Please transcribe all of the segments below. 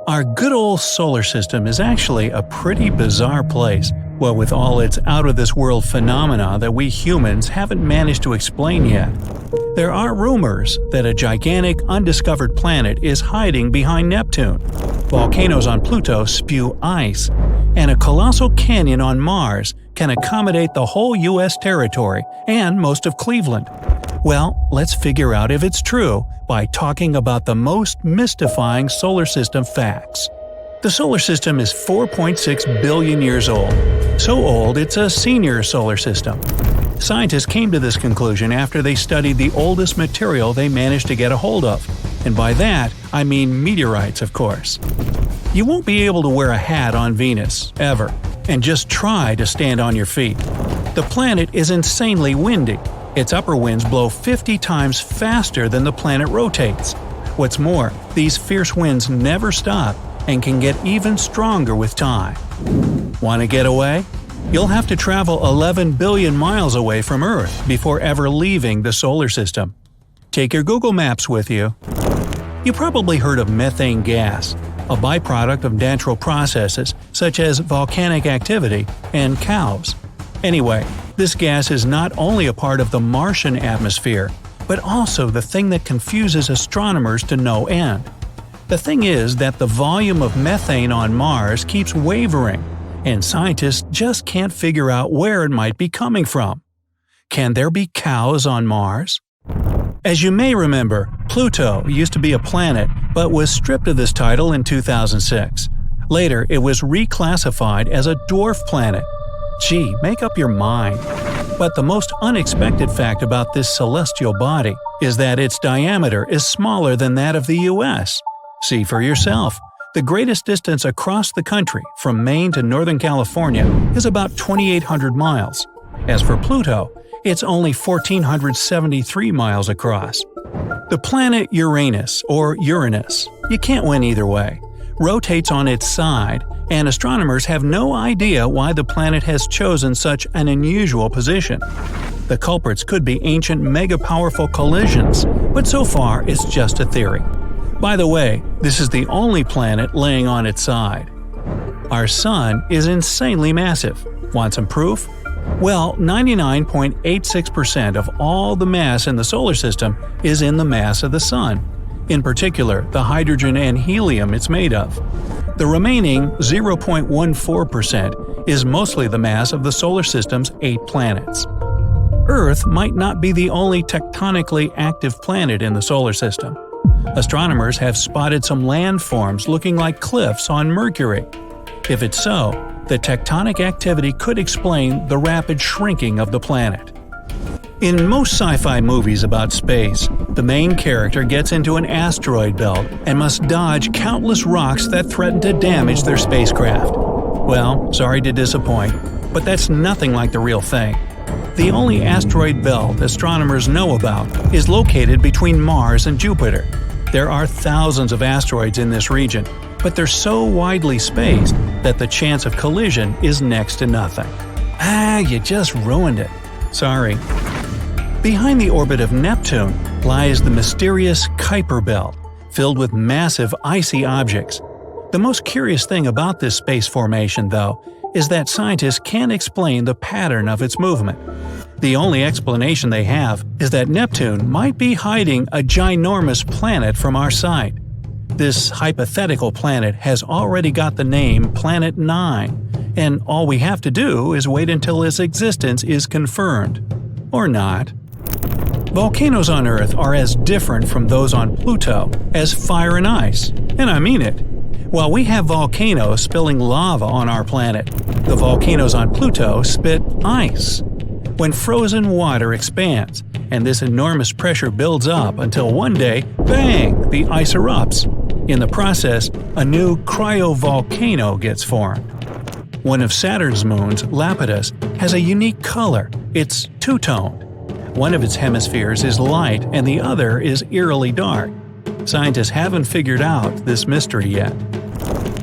Our good old solar system is actually a pretty bizarre place, what with all its out-of-this-world phenomena that we humans haven't managed to explain yet. There are rumors that a gigantic undiscovered planet is hiding behind Neptune, volcanoes on Pluto spew ice, and a colossal canyon on Mars can accommodate the whole US territory and most of Cleveland. Well, let's figure out if it's true by talking about the most mystifying solar system facts. The solar system is 4.6 billion years old. So old it's a senior solar system. Scientists came to this conclusion after they studied the oldest material they managed to get a hold of. And by that, I mean meteorites, of course. You won't be able to wear a hat on Venus, ever, and just try to stand on your feet. The planet is insanely windy. Its upper winds blow 50 times faster than the planet rotates. What's more, these fierce winds never stop and can get even stronger with time. Want to get away? You'll have to travel 11 billion miles away from Earth before ever leaving the solar system. Take your Google Maps with you. You probably heard of methane gas, a byproduct of natural processes such as volcanic activity and cows. Anyway, this gas is not only a part of the Martian atmosphere, but also the thing that confuses astronomers to no end. The thing is that the volume of methane on Mars keeps wavering, and scientists just can't figure out where it might be coming from. Can there be cows on Mars? As you may remember, Pluto used to be a planet but was stripped of this title in 2006. Later, it was reclassified as a dwarf planet. Gee, make up your mind. But the most unexpected fact about this celestial body is that its diameter is smaller than that of the US. See for yourself. The greatest distance across the country, from Maine to Northern California, is about 2,800 miles. As for Pluto, it's only 1,473 miles across. The planet Uranus, or Uranus, you can't win either way, rotates on its side, and astronomers have no idea why the planet has chosen such an unusual position. The culprits could be ancient mega-powerful collisions, but so far it's just a theory. By the way, this is the only planet laying on its side. Our Sun is insanely massive. Want some proof? Well, 99.86% of all the mass in the solar system is in the mass of the Sun, in particular the hydrogen and helium it's made of. The remaining 0.14% is mostly the mass of the solar system's 8 planets. Earth might not be the only tectonically active planet in the solar system. Astronomers have spotted some landforms looking like cliffs on Mercury. If it's so, the tectonic activity could explain the rapid shrinking of the planet. In most sci-fi movies about space, the main character gets into an asteroid belt and must dodge countless rocks that threaten to damage their spacecraft. Well, sorry to disappoint, but that's nothing like the real thing. The only asteroid belt astronomers know about is located between Mars and Jupiter. There are thousands of asteroids in this region, but they're so widely spaced that the chance of collision is next to nothing. You just ruined it. Sorry. Behind the orbit of Neptune lies the mysterious Kuiper belt, filled with massive icy objects. The most curious thing about this space formation, though, is that scientists can't explain the pattern of its movement. The only explanation they have is that Neptune might be hiding a ginormous planet from our sight. This hypothetical planet has already got the name Planet 9, and all we have to do is wait until its existence is confirmed. Or not. Volcanoes on Earth are as different from those on Pluto as fire and ice, and I mean it. While we have volcanoes spilling lava on our planet, the volcanoes on Pluto spit ice. When frozen water expands, and this enormous pressure builds up until one day, bang, the ice erupts. In the process, a new cryovolcano gets formed. One of Saturn's moons, Lapidus, has a unique color. It's two-toned. One of its hemispheres is light and the other is eerily dark. Scientists haven't figured out this mystery yet.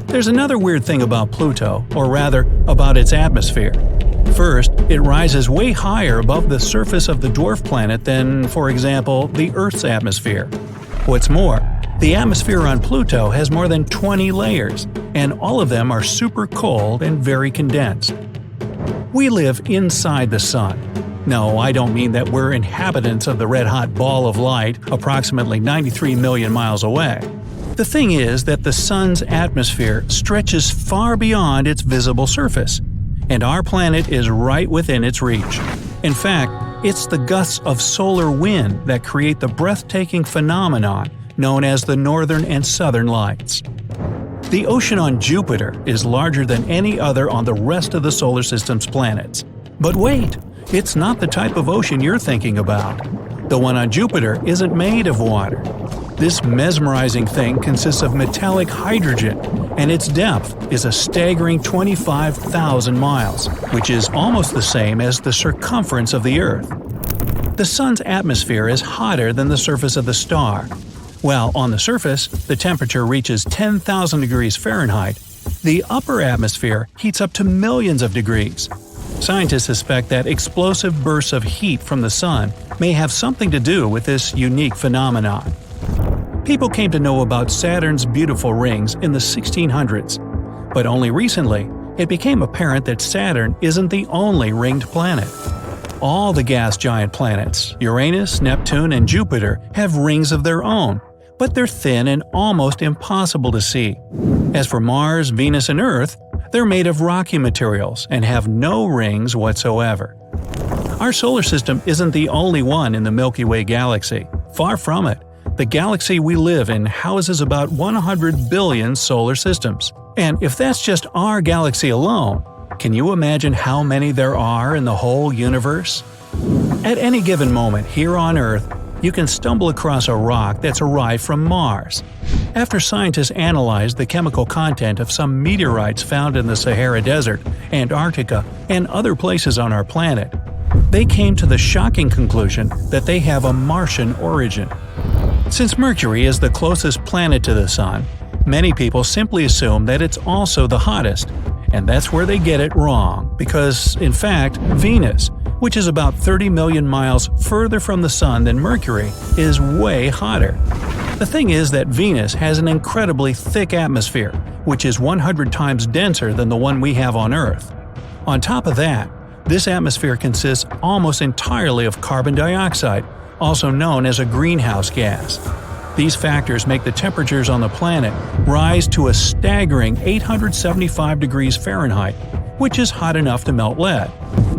There's another weird thing about Pluto, or rather, about its atmosphere. First, it rises way higher above the surface of the dwarf planet than, for example, the Earth's atmosphere. What's more, The atmosphere on Pluto has more than 20 layers, and all of them are super cold and very condensed. We live inside the Sun. No, I don't mean that we're inhabitants of the red-hot ball of light approximately 93 million miles away. The thing is that the Sun's atmosphere stretches far beyond its visible surface, and our planet is right within its reach. In fact, it's the gusts of solar wind that create the breathtaking phenomenon known as the Northern and Southern Lights. The ocean on Jupiter is larger than any other on the rest of the solar system's planets. But wait, it's not the type of ocean you're thinking about. The one on Jupiter isn't made of water. This mesmerizing thing consists of metallic hydrogen, and its depth is a staggering 25,000 miles, which is almost the same as the circumference of the Earth. The Sun's atmosphere is hotter than the surface of the star. While on the surface, the temperature reaches 10,000 degrees Fahrenheit, the upper atmosphere heats up to millions of degrees. Scientists suspect that explosive bursts of heat from the Sun may have something to do with this unique phenomenon. People came to know about Saturn's beautiful rings in the 1600s, but only recently it became apparent that Saturn isn't the only ringed planet. All the gas giant planets, Uranus, Neptune, and Jupiter, have rings of their own, but they're thin and almost impossible to see. As for Mars, Venus, and Earth, they're made of rocky materials and have no rings whatsoever. Our solar system isn't the only one in the Milky Way galaxy. Far from it. The galaxy we live in houses about 100 billion solar systems. And if that's just our galaxy alone, can you imagine how many there are in the whole universe? At any given moment here on Earth, you can stumble across a rock that's arrived from Mars. After scientists analyzed the chemical content of some meteorites found in the Sahara Desert, Antarctica, and other places on our planet, they came to the shocking conclusion that they have a Martian origin. Since Mercury is the closest planet to the Sun, many people simply assume that it's also the hottest, and that's where they get it wrong, because, in fact, Venus, which is about 30 million miles further from the Sun than Mercury, is way hotter. The thing is that Venus has an incredibly thick atmosphere, which is 100 times denser than the one we have on Earth. On top of that, this atmosphere consists almost entirely of carbon dioxide, also known as a greenhouse gas. These factors make the temperatures on the planet rise to a staggering 875 degrees Fahrenheit, which is hot enough to melt lead.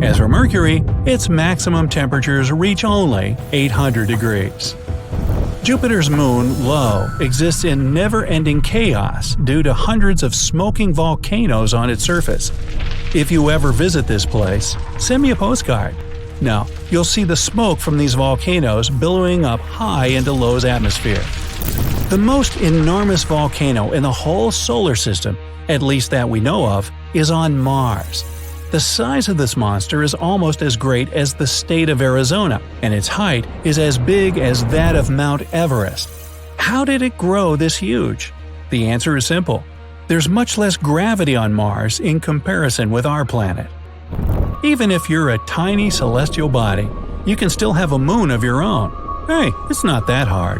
As for Mercury, its maximum temperatures reach only 800 degrees. Jupiter's moon, Io, exists in never-ending chaos due to hundreds of smoking volcanoes on its surface. If you ever visit this place, send me a postcard. Now, you'll see the smoke from these volcanoes billowing up high into Io's atmosphere. The most enormous volcano in the whole solar system, at least that we know of, is on Mars. The size of this monster is almost as great as the state of Arizona, and its height is as big as that of Mount Everest. How did it grow this huge? The answer is simple. There's much less gravity on Mars in comparison with our planet. Even if you're a tiny celestial body, you can still have a moon of your own. Hey, it's not that hard.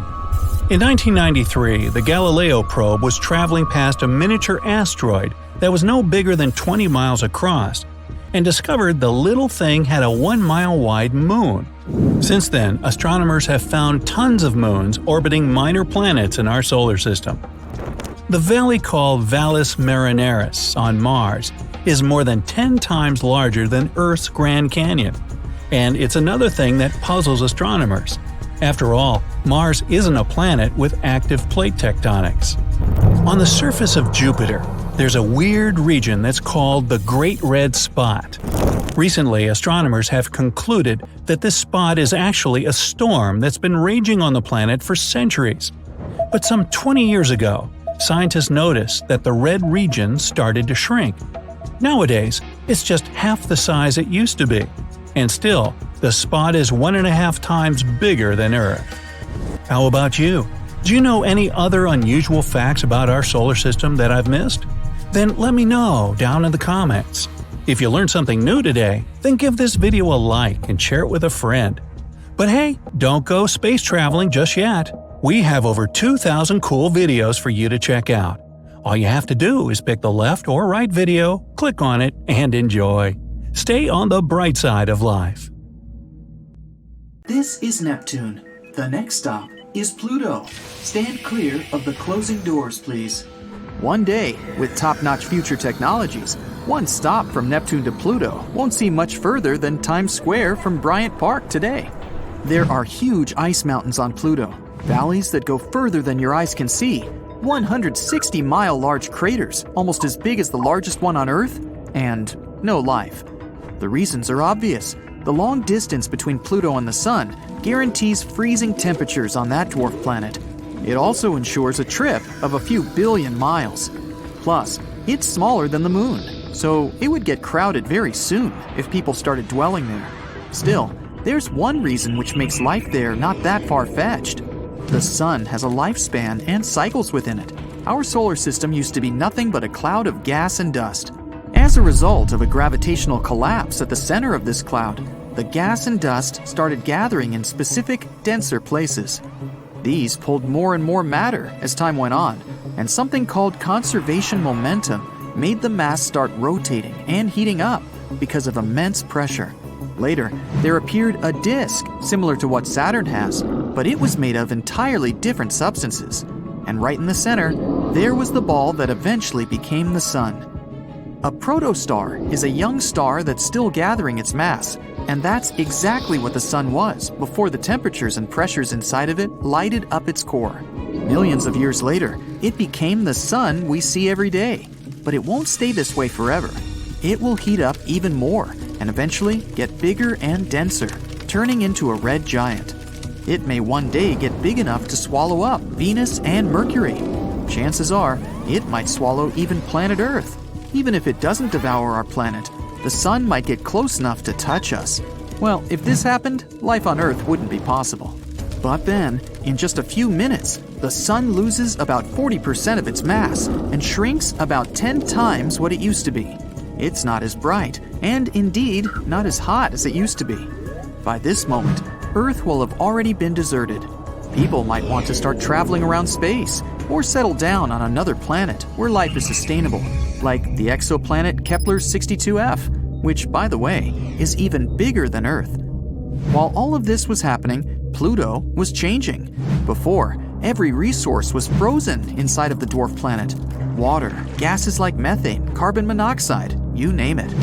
In 1993, the Galileo probe was traveling past a miniature asteroid that was no bigger than 20 miles across, and discovered the little thing had a 1-mile-wide moon. Since then, astronomers have found tons of moons orbiting minor planets in our solar system. The valley called Valles Marineris on Mars is more than 10 times larger than Earth's Grand Canyon. And it's another thing that puzzles astronomers. After all, Mars isn't a planet with active plate tectonics. On the surface of Jupiter, there's a weird region that's called the Great Red Spot. Recently, astronomers have concluded that this spot is actually a storm that's been raging on the planet for centuries. But some 20 years ago, scientists noticed that the red region started to shrink. Nowadays, it's just half the size it used to be. And still, the spot is 1.5 times bigger than Earth. How about you? Do you know any other unusual facts about our solar system that I've missed? Then let me know down in the comments. If you learned something new today, then give this video a like and share it with a friend. But hey, don't go space traveling just yet. We have over 2,000 cool videos for you to check out. All you have to do is pick the left or right video, click on it, and enjoy. Stay on the bright side of life. This is Neptune. The next stop is Pluto. Stand clear of the closing doors, please. One day, with top-notch future technologies, one stop from Neptune to Pluto won't seem much further than Times Square from Bryant Park today. There are huge ice mountains on Pluto, valleys that go further than your eyes can see, 160-mile large craters, almost as big as the largest one on Earth, and no life. The reasons are obvious. The long distance between Pluto and the Sun guarantees freezing temperatures on that dwarf planet. It also ensures a trip of a few billion miles. Plus, it's smaller than the Moon, so it would get crowded very soon if people started dwelling there. Still, there's one reason which makes life there not that far-fetched. The Sun has a lifespan and cycles within it. Our solar system used to be nothing but a cloud of gas and dust. As a result of a gravitational collapse at the center of this cloud, the gas and dust started gathering in specific, denser places. These pulled more and more matter as time went on, and something called conservation momentum made the mass start rotating and heating up because of immense pressure. Later, there appeared a disk similar to what Saturn has, but it was made of entirely different substances. And right in the center, there was the ball that eventually became the Sun. A protostar is a young star that's still gathering its mass, and that's exactly what the Sun was before the temperatures and pressures inside of it lighted up its core. Millions of years later, it became the Sun we see every day. But it won't stay this way forever. It will heat up even more and eventually get bigger and denser, turning into a red giant. It may one day get big enough to swallow up Venus and Mercury. Chances are, it might swallow even planet Earth. Even if it doesn't devour our planet, the Sun might get close enough to touch us. Well, if this happened, life on Earth wouldn't be possible. But then, in just a few minutes, the Sun loses about 40% of its mass and shrinks about 10 times what it used to be. It's not as bright, and indeed, not as hot as it used to be. By this moment, Earth will have already been deserted. People might want to start traveling around space, or settle down on another planet where life is sustainable, like the exoplanet Kepler-62f, which, by the way, is even bigger than Earth. While all of this was happening, Pluto was changing. Before, every resource was frozen inside of the dwarf planet. Water, gases like methane, carbon monoxide, you name it.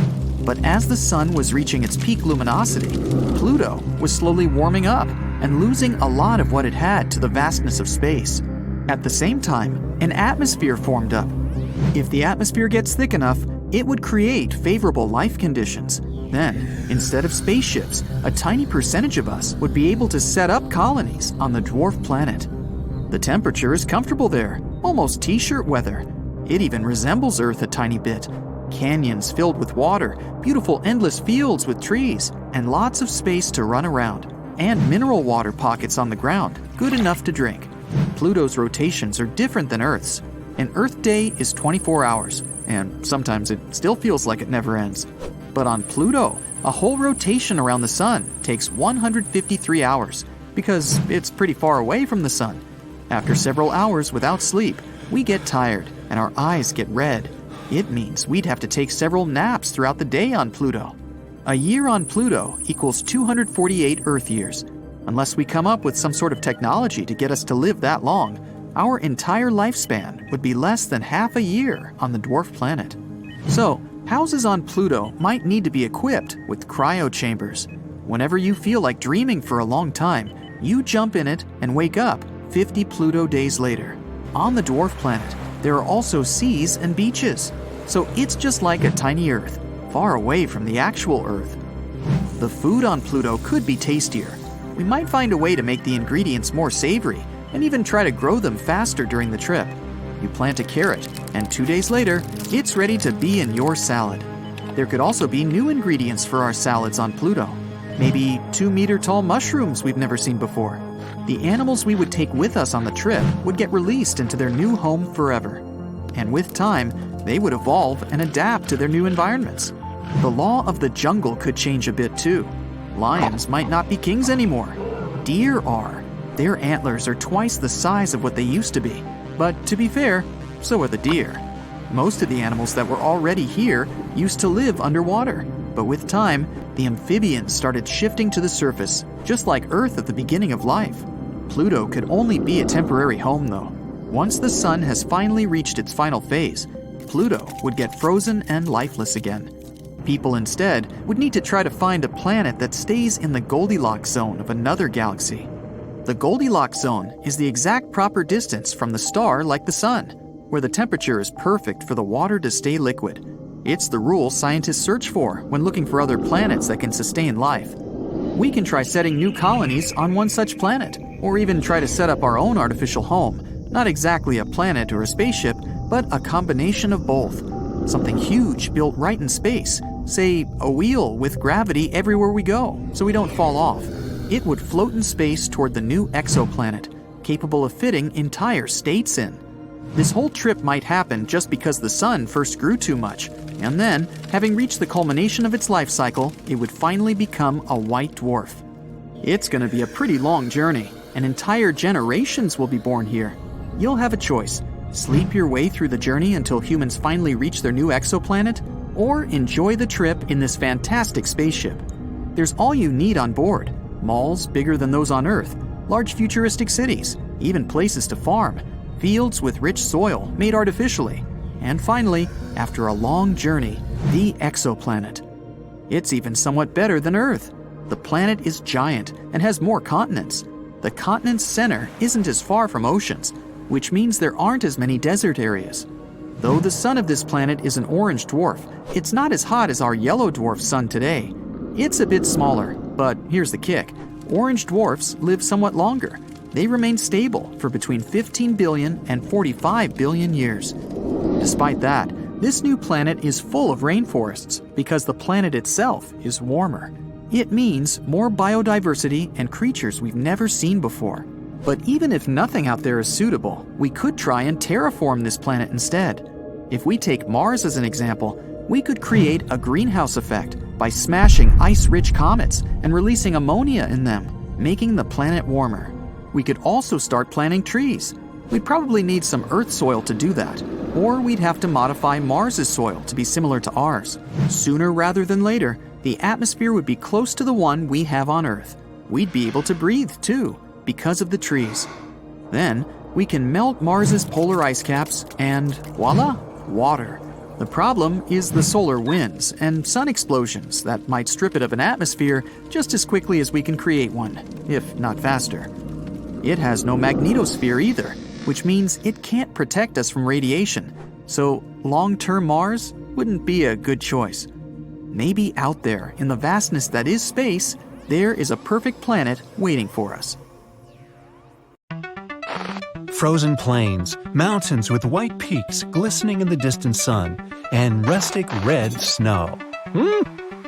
But as the Sun was reaching its peak luminosity, Pluto was slowly warming up and losing a lot of what it had to the vastness of space. At the same time, an atmosphere formed up. If the atmosphere gets thick enough, it would create favorable life conditions. Then, instead of spaceships, a tiny percentage of us would be able to set up colonies on the dwarf planet. The temperature is comfortable there, almost t-shirt weather. It even resembles Earth a tiny bit. Canyons filled with water, beautiful endless fields with trees, and lots of space to run around, and mineral water pockets on the ground, good enough to drink. Pluto's rotations are different than Earth's. An Earth day is 24 hours, and sometimes it still feels like it never ends. But on Pluto, a whole rotation around the Sun takes 153 hours, because it's pretty far away from the Sun. After several hours without sleep, we get tired, and our eyes get red. It means we'd have to take several naps throughout the day on Pluto. A year on Pluto equals 248 Earth years. Unless we come up with some sort of technology to get us to live that long, our entire lifespan would be less than half a year on the dwarf planet. So, houses on Pluto might need to be equipped with cryo chambers. Whenever you feel like dreaming for a long time, you jump in it and wake up 50 Pluto days later. On the dwarf planet, there are also seas and beaches. So it's just like a tiny Earth, far away from the actual Earth. The food on Pluto could be tastier. We might find a way to make the ingredients more savory and even try to grow them faster during the trip. You plant a carrot, and 2 days later, it's ready to be in your salad. There could also be new ingredients for our salads on Pluto. Maybe 2-meter-tall mushrooms we've never seen before. The animals we would take with us on the trip would get released into their new home forever. And with time, they would evolve and adapt to their new environments. The law of the jungle could change a bit too. Lions might not be kings anymore. Deer are. Their antlers are twice the size of what they used to be. But to be fair, so are the deer. Most of the animals that were already here used to live underwater, but with time, the amphibians started shifting to the surface, just like Earth at the beginning of life. Pluto could only be a temporary home, though. Once the sun has finally reached its final phase, Pluto would get frozen and lifeless again. People instead would need to try to find a planet that stays in the Goldilocks zone of another galaxy. The Goldilocks zone is the exact proper distance from the star like the sun, where the temperature is perfect for the water to stay liquid. It's the rule scientists search for when looking for other planets that can sustain life. We can try setting new colonies on one such planet, or even try to set up our own artificial home, not exactly a planet or a spaceship, but a combination of both. Something huge built right in space, say a wheel with gravity everywhere we go, so we don't fall off. It would float in space toward the new exoplanet, capable of fitting entire states in. This whole trip might happen just because the sun first grew too much, and then, having reached the culmination of its life cycle, it would finally become a white dwarf. It's going to be a pretty long journey, and entire generations will be born here. You'll have a choice: sleep your way through the journey until humans finally reach their new exoplanet, or enjoy the trip in this fantastic spaceship. There's all you need on board: malls bigger than those on Earth, large futuristic cities, even places to farm, fields with rich soil made artificially, and finally, after a long journey, the exoplanet. It's even somewhat better than Earth. The planet is giant and has more continents. The continent's center isn't as far from oceans, which means there aren't as many desert areas. Though the sun of this planet is an orange dwarf, it's not as hot as our yellow dwarf sun today. It's a bit smaller, but here's the kick: orange dwarfs live somewhat longer. They remain stable for between 15 billion and 45 billion years. Despite that, this new planet is full of rainforests because the planet itself is warmer. It means more biodiversity and creatures we've never seen before. But even if nothing out there is suitable, we could try and terraform this planet instead. If we take Mars as an example, we could create a greenhouse effect by smashing ice-rich comets and releasing ammonia in them, making the planet warmer. We could also start planting trees. We'd probably need some Earth soil to do that, or we'd have to modify Mars's soil to be similar to ours. Sooner rather than later, the atmosphere would be close to the one we have on Earth. We'd be able to breathe too, because of the trees. Then, we can melt Mars's polar ice caps and voila, water. The problem is the solar winds and sun explosions that might strip it of an atmosphere just as quickly as we can create one, if not faster. It has no magnetosphere either, which means it can't protect us from radiation, so long-term Mars wouldn't be a good choice. Maybe out there, in the vastness that is space, there is a perfect planet waiting for us. Frozen plains, mountains with white peaks glistening in the distant sun, and rustic red snow.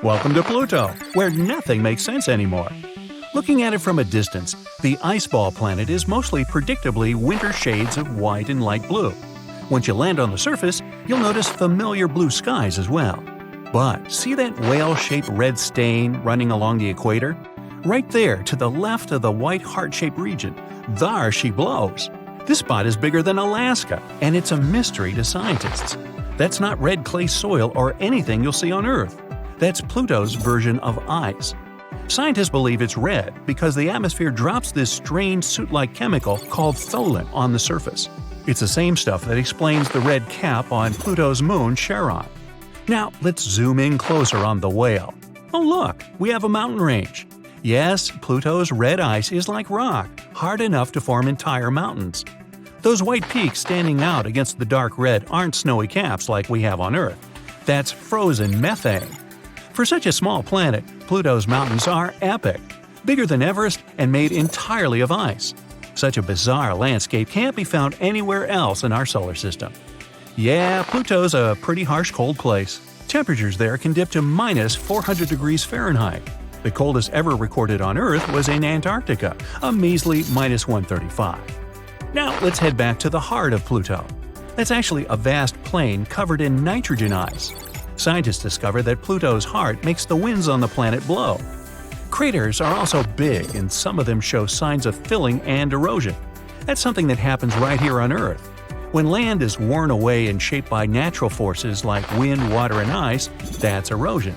Welcome to Pluto, where nothing makes sense anymore. Looking at it from a distance, the ice ball planet is mostly predictably winter shades of white and light blue. Once you land on the surface, you'll notice familiar blue skies as well. But see that whale-shaped red stain running along the equator? Right there to the left of the white heart-shaped region, there she blows. This spot is bigger than Alaska, and it's a mystery to scientists. That's not red clay soil or anything you'll see on Earth. That's Pluto's version of ice. Scientists believe it's red because the atmosphere drops this strange soot-like chemical called tholin on the surface. It's the same stuff that explains the red cap on Pluto's moon Charon. Now, let's zoom in closer on the whale. Oh look, we have a mountain range. Yes, Pluto's red ice is like rock, hard enough to form entire mountains. Those white peaks standing out against the dark red aren't snowy caps like we have on Earth. That's frozen methane. For such a small planet, Pluto's mountains are epic, bigger than Everest and made entirely of ice. Such a bizarre landscape can't be found anywhere else in our solar system. Yeah, Pluto's a pretty harsh cold place. Temperatures there can dip to minus 400 degrees Fahrenheit. The coldest ever recorded on Earth was in Antarctica, a measly minus 135. Now let's head back to the heart of Pluto. That's actually a vast plain covered in nitrogen ice. Scientists discovered that Pluto's heart makes the winds on the planet blow. Craters are also big, and some of them show signs of filling and erosion. That's something that happens right here on Earth. When land is worn away and shaped by natural forces like wind, water, and ice, that's erosion.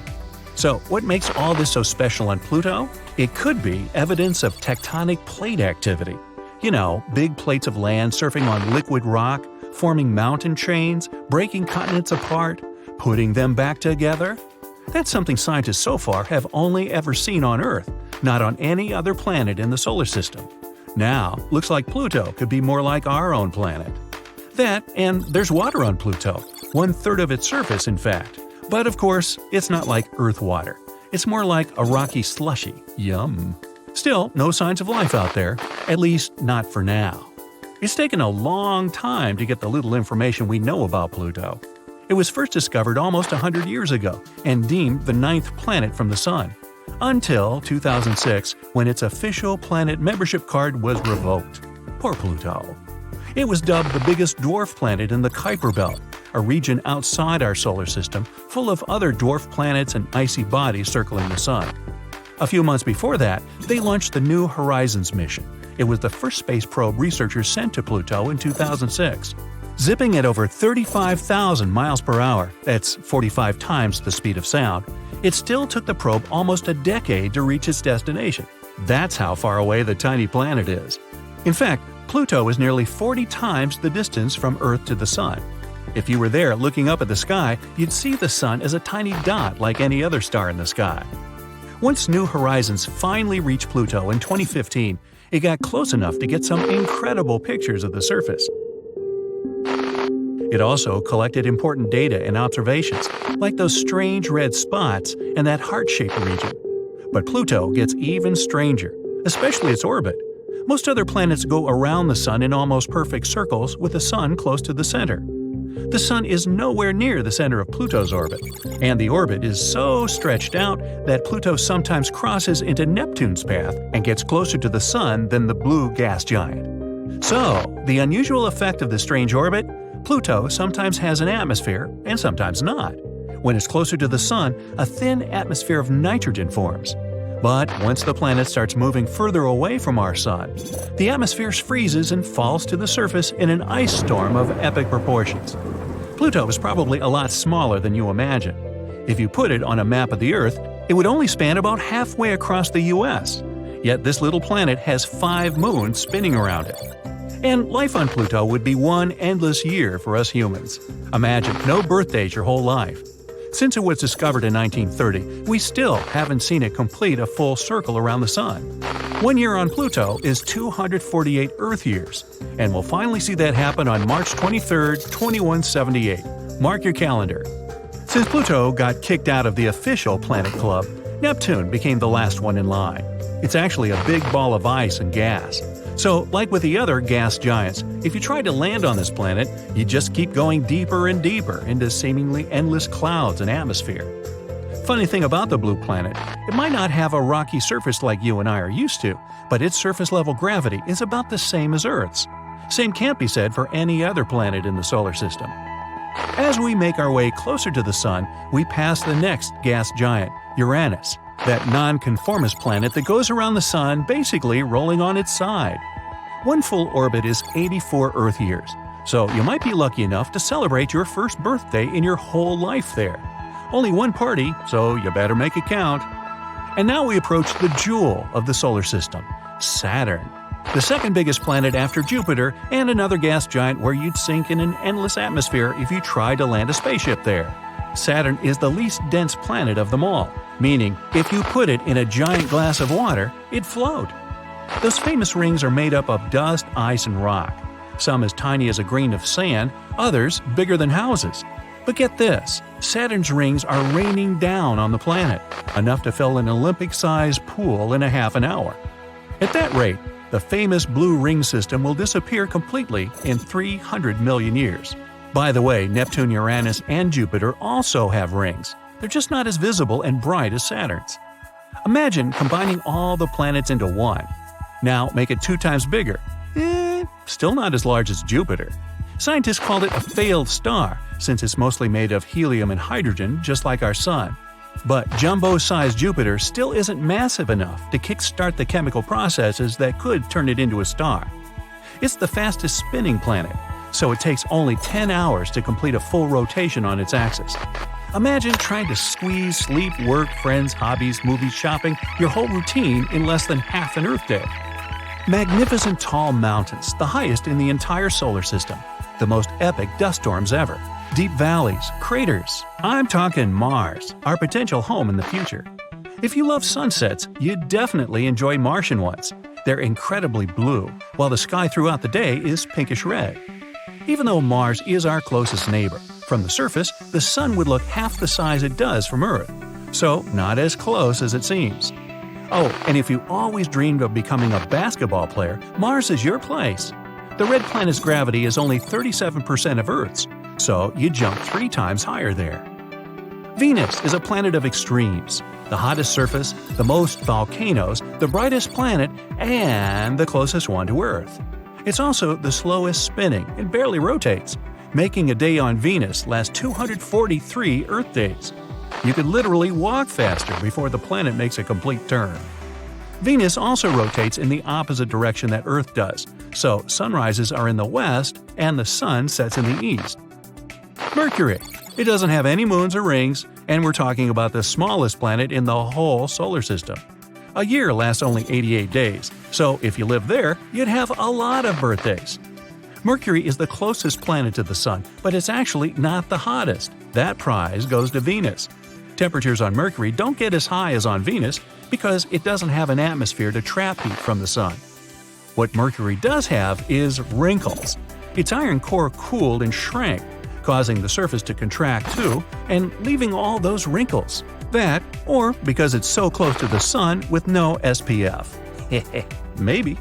So, what makes all this so special on Pluto? It could be evidence of tectonic plate activity. You know, big plates of land surfing on liquid rock, forming mountain chains, breaking continents apart, putting them back together. That's something scientists so far have only ever seen on Earth, not on any other planet in the solar system. Now, looks like Pluto could be more like our own planet. That, and there's water on Pluto, 1/3 of its surface in fact. But of course, it's not like Earth water. It's more like a rocky slushy. Yum. Still, no signs of life out there, at least not for now. It's taken a long time to get the little information we know about Pluto. It was first discovered almost 100 years ago and deemed the 9th planet from the Sun, until 2006 when its official planet membership card was revoked. Poor Pluto. It was dubbed the biggest dwarf planet in the Kuiper belt, a region outside our solar system full of other dwarf planets and icy bodies circling the Sun. A few months before that, they launched the New Horizons mission. It was the first space probe researchers sent to Pluto in 2006. Zipping at over 35,000 miles per hour, that's 45 times the speed of sound, it still took the probe almost a decade to reach its destination. That's how far away the tiny planet is. In fact, Pluto is nearly 40 times the distance from Earth to the Sun. If you were there looking up at the sky, you'd see the Sun as a tiny dot like any other star in the sky. Once New Horizons finally reached Pluto in 2015, it got close enough to get some incredible pictures of the surface. It also collected important data and observations, like those strange red spots and that heart-shaped region. But Pluto gets even stranger, especially its orbit. Most other planets go around the Sun in almost perfect circles with the Sun close to the center. The Sun is nowhere near the center of Pluto's orbit, and the orbit is so stretched out that Pluto sometimes crosses into Neptune's path and gets closer to the Sun than the blue gas giant. So, the unusual effect of the strange orbit? Pluto sometimes has an atmosphere and sometimes not. When it's closer to the Sun, a thin atmosphere of nitrogen forms. But once the planet starts moving further away from our Sun, the atmosphere freezes and falls to the surface in an ice storm of epic proportions. Pluto is probably a lot smaller than you imagine. If you put it on a map of the Earth, it would only span about halfway across the US. Yet this little planet has 5 moons spinning around it. And life on Pluto would be one endless year for us humans. Imagine no birthdays your whole life. Since it was discovered in 1930, we still haven't seen it complete a full circle around the Sun. 1 year on Pluto is 248 Earth years, and we'll finally see that happen on March 23, 2178. Mark your calendar. Since Pluto got kicked out of the official planet club, Neptune became the last one in line. It's actually a big ball of ice and gas. So, like with the other gas giants, if you tried to land on this planet, you'd just keep going deeper and deeper into seemingly endless clouds and atmosphere. Funny thing about the blue planet, it might not have a rocky surface like you and I are used to, but its surface-level gravity is about the same as Earth's. Same can't be said for any other planet in the solar system. As we make our way closer to the Sun, we pass the next gas giant, Uranus, that non-conformist planet that goes around the Sun basically rolling on its side. One full orbit is 84 Earth years, so you might be lucky enough to celebrate your first birthday in your whole life there. Only one party, so you better make it count. And now we approach the jewel of the solar system, Saturn, the second biggest planet after Jupiter and another gas giant where you'd sink in an endless atmosphere if you tried to land a spaceship there. Saturn is the least dense planet of them all, meaning if you put it in a giant glass of water, it'd float. Those famous rings are made up of dust, ice, and rock. Some as tiny as a grain of sand, others bigger than houses. But get this, Saturn's rings are raining down on the planet, enough to fill an Olympic-sized pool in a half an hour. At that rate, the famous blue ring system will disappear completely in 300 million years. By the way, Neptune, Uranus, and Jupiter also have rings. They're just not as visible and bright as Saturn's. Imagine combining all the planets into one. Now make it 2 times bigger. Still not as large as Jupiter. Scientists called it a failed star, since it's mostly made of helium and hydrogen, just like our Sun. But jumbo-sized Jupiter still isn't massive enough to kickstart the chemical processes that could turn it into a star. It's the fastest spinning planet, so it takes only 10 hours to complete a full rotation on its axis. Imagine trying to squeeze sleep, work, friends, hobbies, movies, shopping, your whole routine in less than half an Earth day. Magnificent tall mountains, the highest in the entire solar system. The most epic dust storms ever. Deep valleys, craters. I'm talking Mars, our potential home in the future. If you love sunsets, you'd definitely enjoy Martian ones. They're incredibly blue, while the sky throughout the day is pinkish red. Even though Mars is our closest neighbor, from the surface, the sun would look half the size it does from Earth. So, not as close as it seems. Oh, and if you always dreamed of becoming a basketball player, Mars is your place. The red planet's gravity is only 37% of Earth's, so you jump 3 times higher there. Venus is a planet of extremes. The hottest surface, the most volcanoes, the brightest planet, and the closest one to Earth. It's also the slowest spinning and barely rotates, making a day on Venus last 243 Earth days. You could literally walk faster before the planet makes a complete turn. Venus also rotates in the opposite direction that Earth does, so sunrises are in the west and the sun sets in the east. Mercury. It doesn't have any moons or rings, and we're talking about the smallest planet in the whole solar system. A year lasts only 88 days, so if you live there, you'd have a lot of birthdays. Mercury is the closest planet to the Sun, but it's actually not the hottest. That prize goes to Venus. Temperatures on Mercury don't get as high as on Venus because it doesn't have an atmosphere to trap heat from the Sun. What Mercury does have is wrinkles. Its iron core cooled and shrank, causing the surface to contract too, and leaving all those wrinkles. That, or because it's so close to the Sun with no SPF. Maybe.